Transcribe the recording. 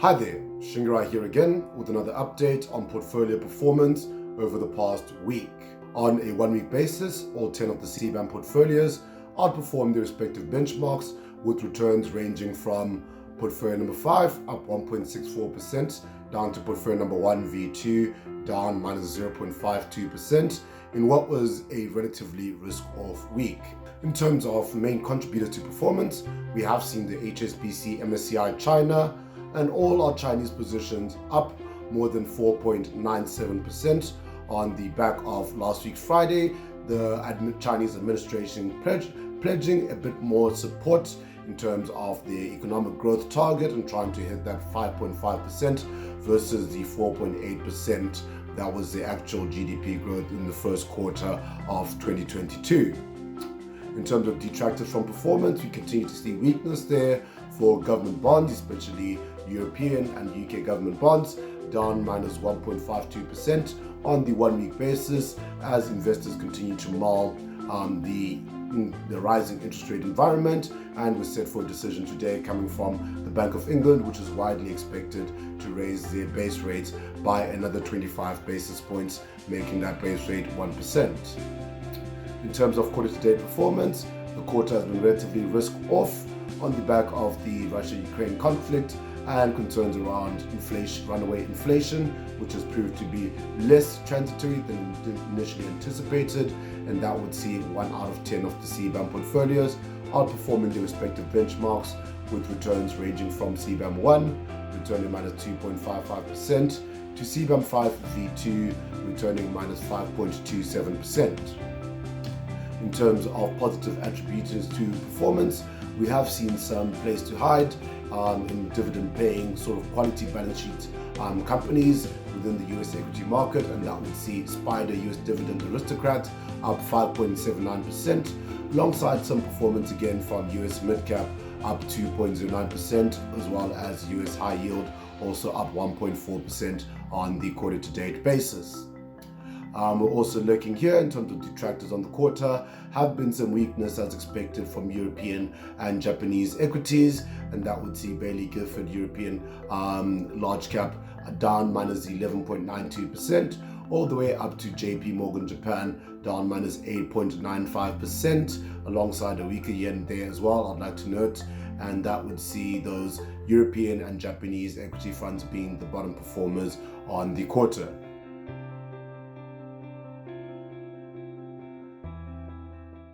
Hi there, Shingarai here again with another update on portfolio performance over the past week. On a 1-week basis, all 10 of the CBAM portfolios outperformed their respective benchmarks, with returns ranging from portfolio number 5 up 1.64% down to portfolio number 1 V2 down minus 0.52% in what was a relatively risk-off week. In terms of main contributors to performance, we have seen the HSBC MSCI China and all our Chinese positions up more than 4.97% on the back of last week's Friday, the Chinese administration pledging a bit more support in terms of the economic growth target and trying to hit that 5.5% versus the 4.8% that was the actual GDP growth in the first quarter of 2022. In terms of detractors from performance, we continue to see weakness there for government bonds, especially European and UK government bonds, down minus 1.52% on the 1-week basis as investors continue to mull the rising interest rate environment, and we're set for a decision today coming from the Bank of England, which is widely expected to raise their base rate by another 25 basis points, making that base rate 1%. In terms of quarter-to-date performance, the quarter has been relatively risk-off on the back of the Russia-Ukraine conflict and concerns around inflation, runaway inflation, which has proved to be less transitory than initially anticipated, and that would see 1 out of 10 of the CBAM portfolios outperforming their respective benchmarks, with returns ranging from CBAM 1 returning minus 2.55% to CBAM 5 V2 returning minus 5.27%. In terms of positive attributors to performance, we have seen some place to hide in dividend-paying sort of quality balance sheet companies within the US equity market, and that would see Spider US Dividend Aristocrat up 5.79%, alongside some performance again from US Midcap up 2.09%, as well as US High Yield also up 1.4% on the quarter-to-date basis. We're also looking here in terms of detractors on the quarter. Have been some weakness as expected from European and Japanese equities, and that would see Bailey Gifford European large cap down minus 11.92%, all the way up to JP Morgan Japan down minus 8.95%, alongside a weaker yen there as well, I'd like to note, and that would see those European and Japanese equity funds being the bottom performers on the quarter.